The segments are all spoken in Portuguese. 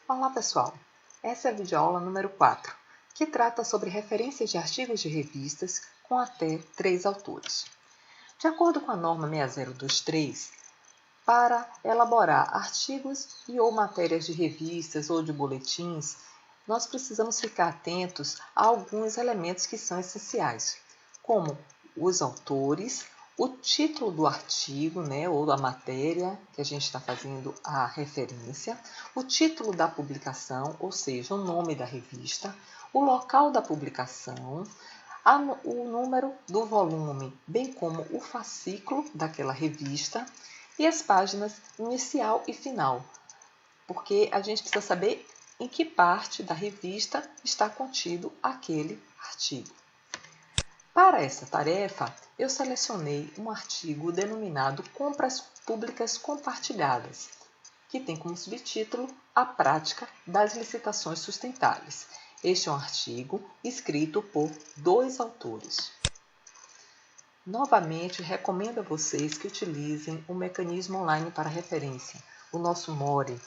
Olá pessoal, essa é a videoaula número 4, que trata sobre referências de artigos de revistas com até 3 autores. De acordo com a norma 6023, para elaborar artigos e ou matérias de revistas ou de boletins, nós precisamos ficar atentos a alguns elementos que são essenciais, como os autores, o título do artigo, ou da matéria que a gente está fazendo a referência, o título da publicação, ou seja, o nome da revista, o local da publicação, o número do volume, bem como o fascículo daquela revista e as páginas inicial e final, porque a gente precisa saber em que parte da revista está contido aquele artigo. Para essa tarefa, eu selecionei um artigo denominado Compras Públicas Compartilhadas, que tem como subtítulo A Prática das Licitações Sustentáveis. Este é um artigo escrito por 2 autores. Novamente, recomendo a vocês que utilizem o mecanismo online para referência, o nosso More,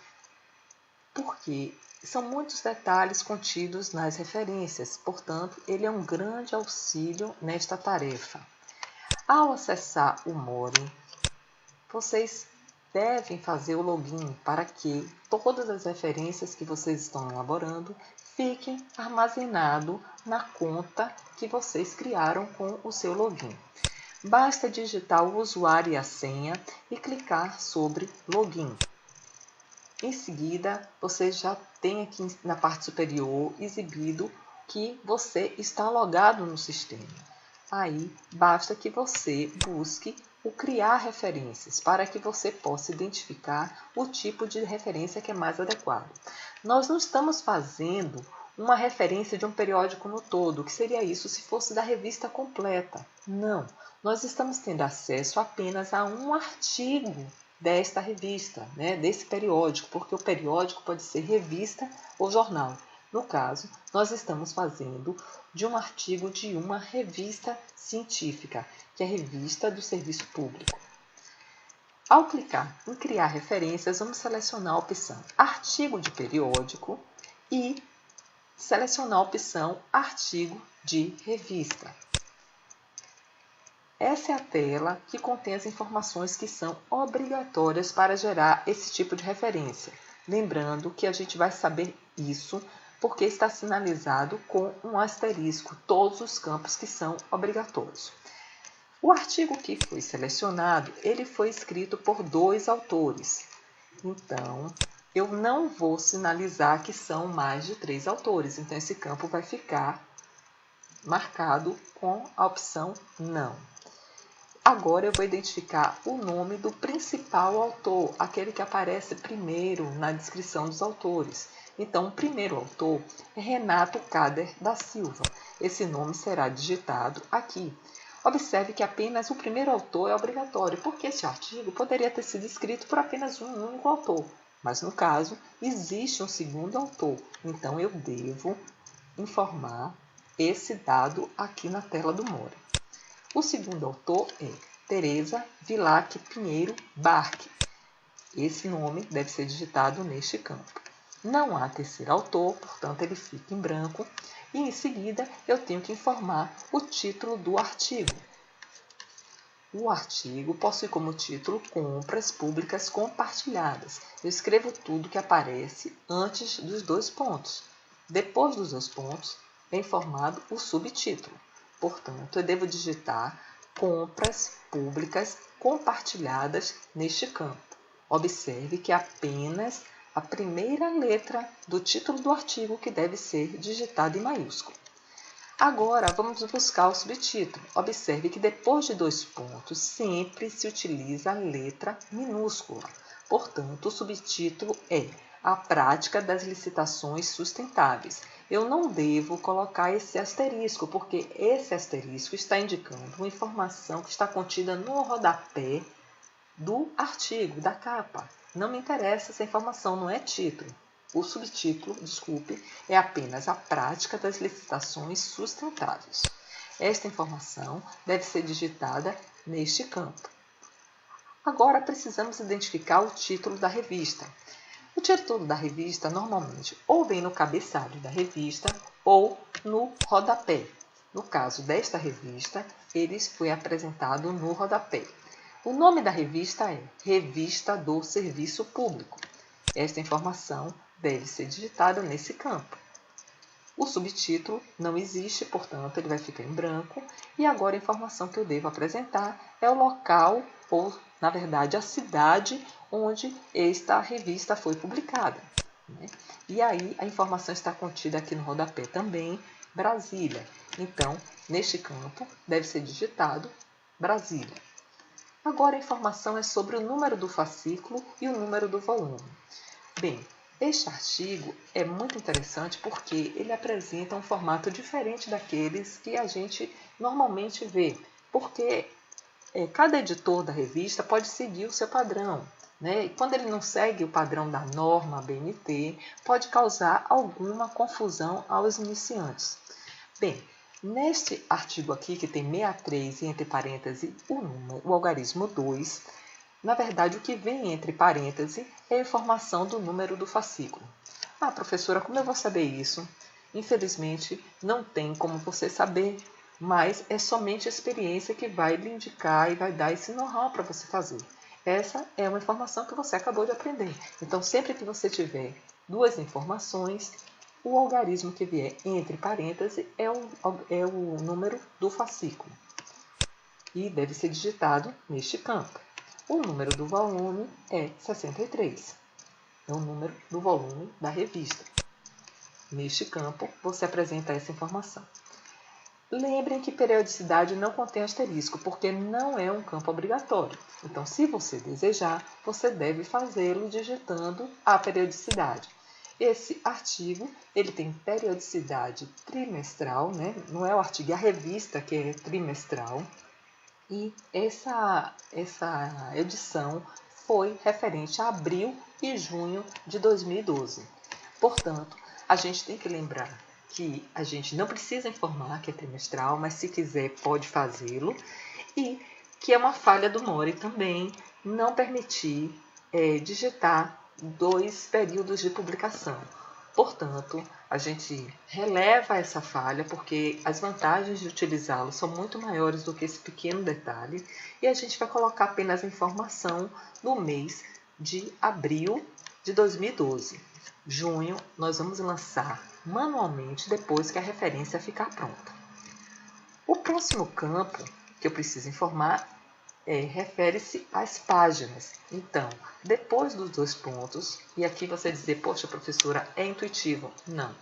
porque são muitos detalhes contidos nas referências, portanto, ele é um grande auxílio nesta tarefa. Ao acessar o More, vocês devem fazer o login para que todas as referências que vocês estão elaborando fiquem armazenadas na conta que vocês criaram com o seu login. Basta digitar o usuário e a senha e clicar sobre Login. Em seguida, você já tem aqui na parte superior exibido que você está logado no sistema. Aí, basta que você busque o criar referências para que você possa identificar o tipo de referência que é mais adequado. Nós não estamos fazendo uma referência de um periódico no todo, o que seria isso se fosse da revista completa. Não, nós estamos tendo acesso apenas a um artigo desta revista, desse periódico, porque o periódico pode ser revista ou jornal. No caso, nós estamos fazendo de um artigo de uma revista científica, que é a Revista do Serviço Público. Ao clicar em Criar Referências, vamos selecionar a opção Artigo de Periódico e selecionar a opção Artigo de Revista. Essa é a tela que contém as informações que são obrigatórias para gerar esse tipo de referência. Lembrando que a gente vai saber isso porque está sinalizado com um asterisco todos os campos que são obrigatórios. O artigo que foi selecionado, ele foi escrito por 2 autores. Então, eu não vou sinalizar que são mais de 3 autores. Então, esse campo vai ficar marcado com a opção não. Agora eu vou identificar o nome do principal autor, aquele que aparece primeiro na descrição dos autores. Então, o primeiro autor é Renato Cader da Silva. Esse nome será digitado aqui. Observe que apenas o primeiro autor é obrigatório, porque esse artigo poderia ter sido escrito por apenas um único autor. Mas, no caso, existe um segundo autor. Então, eu devo informar esse dado aqui na tela do More. O segundo autor é Teresa Vilac Pinheiro Barque. Esse nome deve ser digitado neste campo. Não há terceiro autor, portanto ele fica em branco. E em seguida eu tenho que informar o título do artigo. O artigo possui como título Compras Públicas Compartilhadas. Eu escrevo tudo que aparece antes dos 2 pontos. Depois dos 2 pontos é informado o subtítulo. Portanto, eu devo digitar Compras Públicas Compartilhadas neste campo. Observe que é apenas a primeira letra do título do artigo que deve ser digitada em maiúsculo. Agora, vamos buscar o subtítulo. Observe que depois de 2 pontos, sempre se utiliza a letra minúscula. Portanto, o subtítulo é A Prática das Licitações Sustentáveis. Eu não devo colocar esse asterisco, porque esse asterisco está indicando uma informação que está contida no rodapé do artigo, da capa. Não me interessa essa informação, não é título. O subtítulo, é apenas A Prática das Licitações Sustentáveis. Esta informação deve ser digitada neste campo. Agora precisamos identificar o título da revista. O título da revista normalmente ou vem no cabeçalho da revista ou no rodapé. No caso desta revista, ele foi apresentado no rodapé. O nome da revista é Revista do Serviço Público. Esta informação deve ser digitada nesse campo. O subtítulo não existe, portanto, ele vai ficar em branco. E agora a informação que eu devo apresentar é o local, ou, na verdade, a cidade onde esta revista foi publicada. E aí a informação está contida aqui no rodapé também, Brasília. Então, neste campo, deve ser digitado Brasília. Agora a informação é sobre o número do fascículo e o número do volume. Bem, este artigo é muito interessante porque ele apresenta um formato diferente daqueles que a gente normalmente vê, porque cada editor da revista pode seguir o seu padrão, né? E quando ele não segue o padrão da norma BNT, pode causar alguma confusão aos iniciantes. Bem, neste artigo aqui, que tem 63 e entre parênteses o algarismo 2, na verdade, o que vem entre parênteses é a informação do número do fascículo. Ah, professora, como eu vou saber isso? Infelizmente, não tem como você saber, mas é somente a experiência que vai lhe indicar e vai dar esse know-how para você fazer. Essa é uma informação que você acabou de aprender. Então, sempre que você tiver duas informações, o algarismo que vier entre parênteses é o número do fascículo e deve ser digitado neste campo. O número do volume é 63. É o número do volume da revista. Neste campo, você apresenta essa informação. Lembrem que periodicidade não contém asterisco, porque não é um campo obrigatório. Então, se você desejar, você deve fazê-lo digitando a periodicidade. Esse artigo, ele tem periodicidade trimestral, né? Não é o artigo, é a revista que é trimestral. E essa edição foi referente a abril e junho de 2012. Portanto, a gente tem que lembrar que a gente não precisa informar que é trimestral, mas se quiser pode fazê-lo. E que é uma falha do Mori também não permitir digitar 2 períodos de publicação. Portanto, a gente releva essa falha porque as vantagens de utilizá-lo são muito maiores do que esse pequeno detalhe e a gente vai colocar apenas a informação no mês de abril de 2012. Junho, nós vamos lançar manualmente depois que a referência ficar pronta. O próximo campo que eu preciso informar refere-se às páginas. Então, depois dos 2 pontos, e aqui você dizer, poxa, professora, é intuitivo. Não.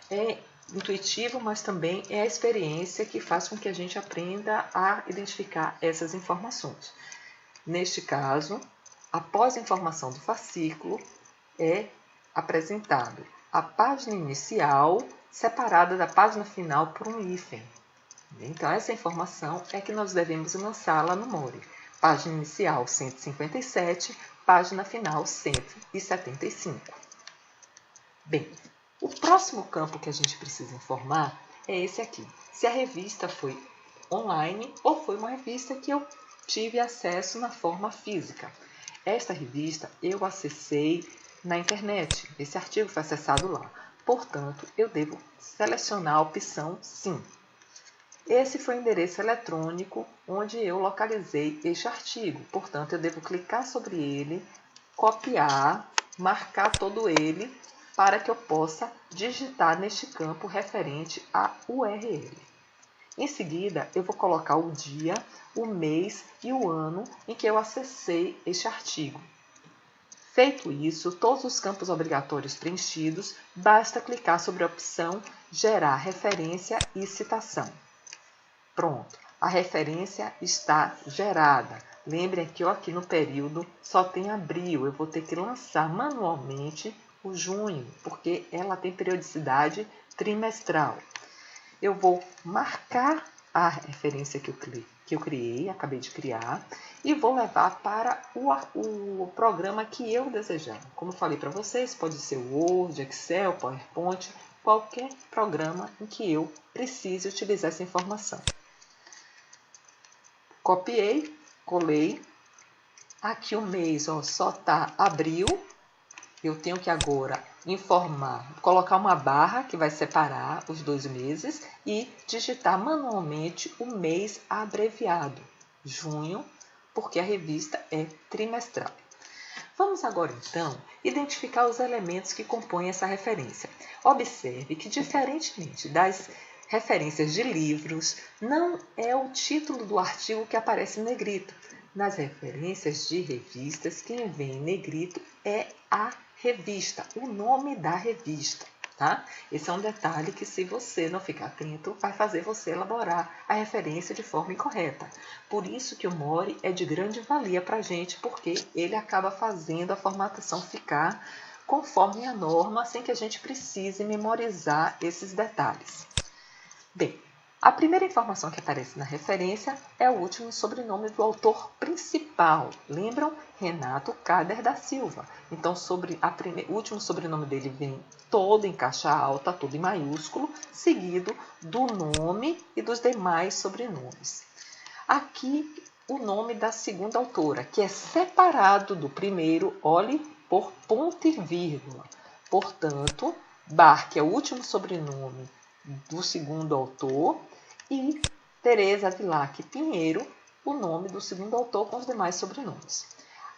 É intuitivo, mas também é a experiência que faz com que a gente aprenda a identificar essas informações. Neste caso, após a informação do fascículo, é apresentado a página inicial separada da página final por um hífen. Então, essa informação é que nós devemos lançá-la no Mori. Página inicial 157, página final 175. Bem, o próximo campo que a gente precisa informar é esse aqui. Se a revista foi online ou foi uma revista que eu tive acesso na forma física. Esta revista eu acessei na internet. Esse artigo foi acessado lá. Portanto, eu devo selecionar a opção Sim. Esse foi o endereço eletrônico onde eu localizei este artigo. Portanto, eu devo clicar sobre ele, copiar, marcar todo ele para que eu possa digitar neste campo referente à URL. Em seguida, eu vou colocar o dia, o mês e o ano em que eu acessei este artigo. Feito isso, todos os campos obrigatórios preenchidos, basta clicar sobre a opção Gerar referência e citação. Pronto, a referência está gerada. Lembrem que aqui no período só tem abril, eu vou ter que lançar manualmente o junho, porque ela tem periodicidade trimestral. Eu vou marcar a referência que eu criei, acabei de criar, e vou levar para o programa que eu desejar. Como eu falei para vocês, pode ser o Word, Excel, PowerPoint, qualquer programa em que eu precise utilizar essa informação. Copiei, colei. Aqui o mês só está abril. eu tenho que agora colocar uma barra que vai separar os 2 meses e digitar manualmente o mês abreviado, junho, porque a revista é trimestral. Vamos agora, então, identificar os elementos que compõem essa referência. Observe que, diferentemente das referências de livros, não é o título do artigo que aparece em negrito. Nas referências de revistas, quem vem em negrito é a revista, o nome da revista. Tá? Esse é um detalhe que, se você não ficar atento, vai fazer você elaborar a referência de forma incorreta. Por isso que o Mori é de grande valia para a gente, porque ele acaba fazendo a formatação ficar conforme a norma, sem que a gente precise memorizar esses detalhes. Bem, a primeira informação que aparece na referência é o último sobrenome do autor principal. Lembram? Renato Cader da Silva. Então, o último sobrenome dele vem todo em caixa alta, todo em maiúsculo, seguido do nome e dos demais sobrenomes. Aqui, o nome da segunda autora, que é separado do primeiro, olhe, por ponto e vírgula. Portanto, Bar, que é o último sobrenome do segundo autor, e Teresa Vilac Pinheiro, o nome do segundo autor com os demais sobrenomes.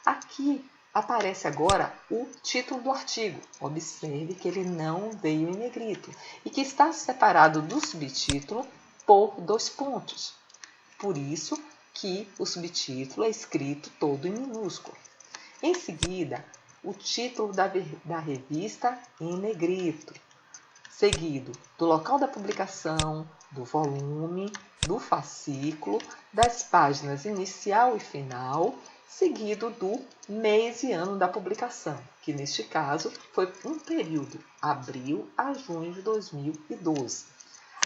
Aqui aparece agora o título do artigo. Observe que ele não veio em negrito e que está separado do subtítulo por 2 pontos. Por isso que o subtítulo é escrito todo em minúsculo. Em seguida, o título da revista em negrito, seguido do local da publicação, do volume, do fascículo, das páginas inicial e final, seguido do mês e ano da publicação, que neste caso foi um período, abril a junho de 2012.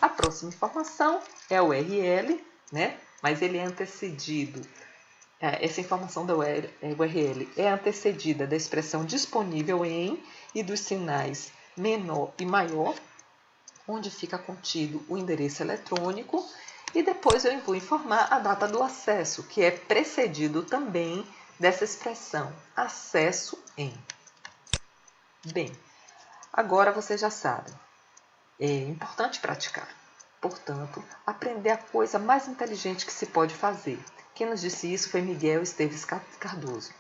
A próxima informação é o URL, né? Mas ele é antecedido, essa informação da URL é antecedida da expressão disponível em e dos sinais menor e maior, onde fica contido o endereço eletrônico, e depois eu vou informar a data do acesso, que é precedido também dessa expressão, acesso em. Bem, agora vocês já sabem, é importante praticar. Portanto, aprender a coisa mais inteligente que se pode fazer. Quem nos disse isso foi Miguel Esteves Cardoso.